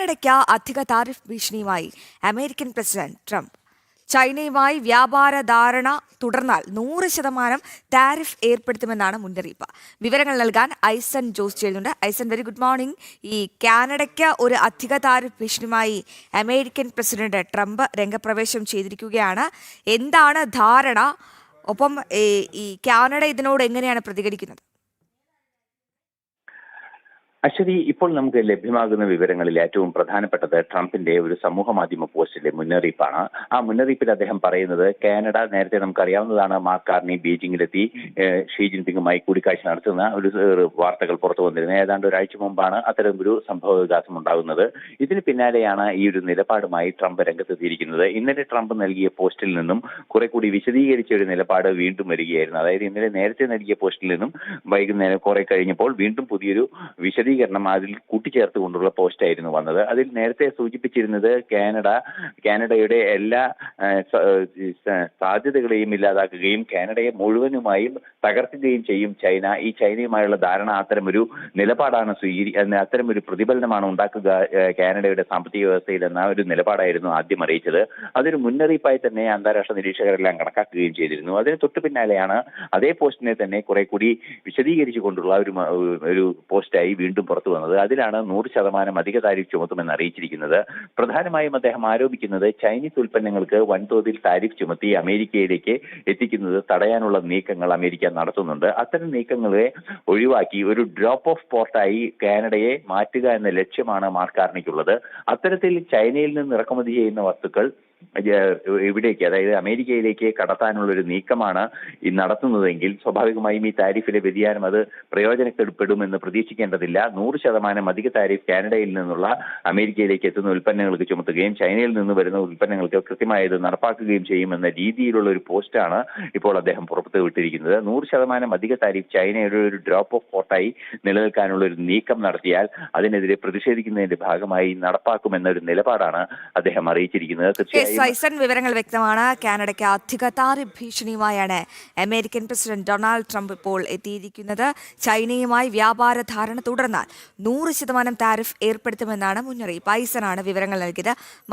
കാനഡയ്ക്ക് അധിക tariff ഭീഷണിയുമായി American president Trump. ചൈനയുമായി വ്യാപാര ധാരണ തുടർന്നാൽ 100% താരിഫ് ഏർപ്പെടുത്തുമെന്നാണ് മുന്നറിയിപ്പ്. വിവരങ്ങൾ നൽകാൻ ഐസൻ ജോസ് ചെയ്യുന്നുണ്ട്. ഐസൻ, വെരി ഗുഡ് മോർണിംഗ്. ഈ കാനഡയ്ക്ക് ഒരു അധിക താരിഫ് ഭീഷണിയുമായി അമേരിക്കൻ പ്രസിഡന്റ് ട്രംപ് രംഗപ്രവേശം ചെയ്തിരിക്കുകയാണ്. എന്താണ് ധാരണ? ഒപ്പം ഈ കാനഡ ഇതിനോട് എങ്ങനെയാണ് പ്രതികരിക്കുന്നത്? അശ്വതി, ഇപ്പോൾ നമുക്ക് ലഭ്യമാകുന്ന വിവരങ്ങളിൽ ഏറ്റവും പ്രധാനപ്പെട്ടത് ട്രംപിന്റെ ഒരു സമൂഹ മാധ്യമ പോസ്റ്റിലെ മുന്നറിയിപ്പാണ്. ആ മുന്നറിയിപ്പിൽ അദ്ദേഹം പറയുന്നത്, കാനഡ നേരത്തെ നമുക്കറിയാവുന്നതാണ്, മാർക്ക് കാർണി ബീജിംഗിലെത്തി ഷീ ജിൻപിങ്ങുമായി കൂടിക്കാഴ്ച നടത്തുന്ന ഒരു വാർത്തകൾ പുറത്തു വന്നിരുന്നത്. ഏതാണ്ട് ഒരാഴ്ച മുമ്പാണ് അത്തരമൊരു സംഭവ വികാസം ഉണ്ടാകുന്നത്. ഇതിന് പിന്നാലെയാണ് ഈ ഒരു നിലപാടുമായി ട്രംപ് രംഗത്തെത്തിയിരിക്കുന്നത്. ഇന്നലെ ട്രംപ് നൽകിയ പോസ്റ്റിൽ നിന്നും കുറെ കൂടി വിശദീകരിച്ച ഒരു നിലപാട് വീണ്ടും വരികയായിരുന്നു. അതായത് ഇന്നലെ നേരത്തെ നൽകിയ പോസ്റ്റിൽ നിന്നും വൈകുന്നേരം കുറെ കഴിഞ്ഞപ്പോൾ വീണ്ടും പുതിയൊരു വിശദീകരണം അതിൽ കൂട്ടിച്ചേർത്തുകൊണ്ടുള്ള പോസ്റ്റായിരുന്നു വന്നത്. അതിൽ നേരത്തെ സൂചിപ്പിച്ചിരുന്നത് കാനഡയുടെ എല്ലാ സാധ്യതകളെയും ഇല്ലാതാക്കുകയും കാനഡയെ മുഴുവനുമായും തകർക്കുകയും ചെയ്യും ചൈന. ഈ ചൈനയുമായുള്ള ധാരണ അത്തരമൊരു നിലപാടാണ് അത്തരമൊരു പ്രതിഫലനമാണ് ഉണ്ടാക്കുക കാനഡയുടെ സാമ്പത്തിക വ്യവസ്ഥയിൽ എന്ന ഒരു നിലപാടായിരുന്നു ആദ്യം അറിയിച്ചത്. അതൊരു മുന്നറിയിപ്പായി തന്നെ അന്താരാഷ്ട്ര നിരീക്ഷകരെല്ലാം കണക്കാക്കുകയും ചെയ്തിരുന്നു. അതിന് തൊട്ടു പിന്നാലെയാണ് അതേ പോസ്റ്റിനെ തന്നെ കുറെ കൂടി വിശദീകരിച്ചുകൊണ്ടുള്ള ഒരു പോസ്റ്റായി വീണ്ടും പുറത്തു വന്നത്. അതിലാണ് 100% അധിക താരിഫ് ചുമത്തുമെന്ന് അറിയിച്ചിരിക്കുന്നത്. പ്രധാനമായും അദ്ദേഹം ആരോപിക്കുന്നത് ചൈനീസ് ഉൽപ്പന്നങ്ങൾക്ക് വൻതോതിൽ താരിഫ് ചുമത്തി അമേരിക്കയിലേക്ക് എത്തിക്കുന്നത് തടയാനുള്ള നീക്കങ്ങൾ അമേരിക്ക നടത്തുന്നുണ്ട്. അത്തരം നീക്കങ്ങളെ ഒഴിവാക്കി ഒരു ഡ്രോപ്പ് ഓഫ് പോർട്ടായി കാനഡയെ മാറ്റുക എന്ന ലക്ഷ്യമാണ് മാർക്ക് കാർണിക്കുള്ളത്. അത്തരത്തിൽ ചൈനയിൽ നിന്ന് ഇറക്കുമതി ചെയ്യുന്ന വസ്തുക്കൾ ഇവിടേക്ക്, അതായത് അമേരിക്കയിലേക്ക് കടത്താനുള്ള ഒരു നീക്കമാണ് ഈ നടത്തുന്നതെങ്കിൽ സ്വാഭാവികമായും ഈ താരിഫിലെ വ്യതിയാനം അത് പ്രയോജനപ്പെടുമെന്ന് പ്രതീക്ഷിക്കേണ്ടതില്ല. 100% അധിക താരിഫ് കാനഡയിൽ നിന്നുള്ള അമേരിക്കയിലേക്ക് എത്തുന്ന ഉൽപ്പന്നങ്ങൾക്ക് ചുമത്തുകയും ചൈനയിൽ നിന്ന് വരുന്ന ഉൽപ്പന്നങ്ങൾക്ക് കൃത്യമായത് നടപ്പാക്കുകയും ചെയ്യുമെന്ന രീതിയിലുള്ള ഒരു പോസ്റ്റാണ് ഇപ്പോൾ അദ്ദേഹം പുറത്തു വിട്ടിരിക്കുന്നത്. 100% അധിക താരിഫ് ചൈനയുടെ ഒരു ഡ്രോപ്പ് ഓഫ് പോർട്ടായി നിലനിൽക്കാനുള്ള ഒരു നീക്കം നടത്തിയാൽ അതിനെതിരെ പ്രതിഷേധിക്കുന്നതിന്റെ ഭാഗമായി നടപ്പാക്കുമെന്ന ഒരു നിലപാടാണ് അദ്ദേഹം അറിയിച്ചിരിക്കുന്നത്. വിവരങ്ങൾ വ്യക്തമാണ്. കാനഡയ്ക്ക് അധിക താരിഫ് ഭീഷണിയുമായാണ് അമേരിക്കൻ പ്രസിഡന്റ് ഡൊണാൾഡ് ട്രംപ് ഇപ്പോൾ എത്തിയിരിക്കുന്നത്. ചൈനയുമായി വ്യാപാര ധാരണ തുടർന്നാൽ 100% താരിഫ് ഏർപ്പെടുത്തുമെന്നാണ് മുന്നറിയിപ്പ്. ഐസനാണ് വിവരങ്ങൾ നൽകിയത്.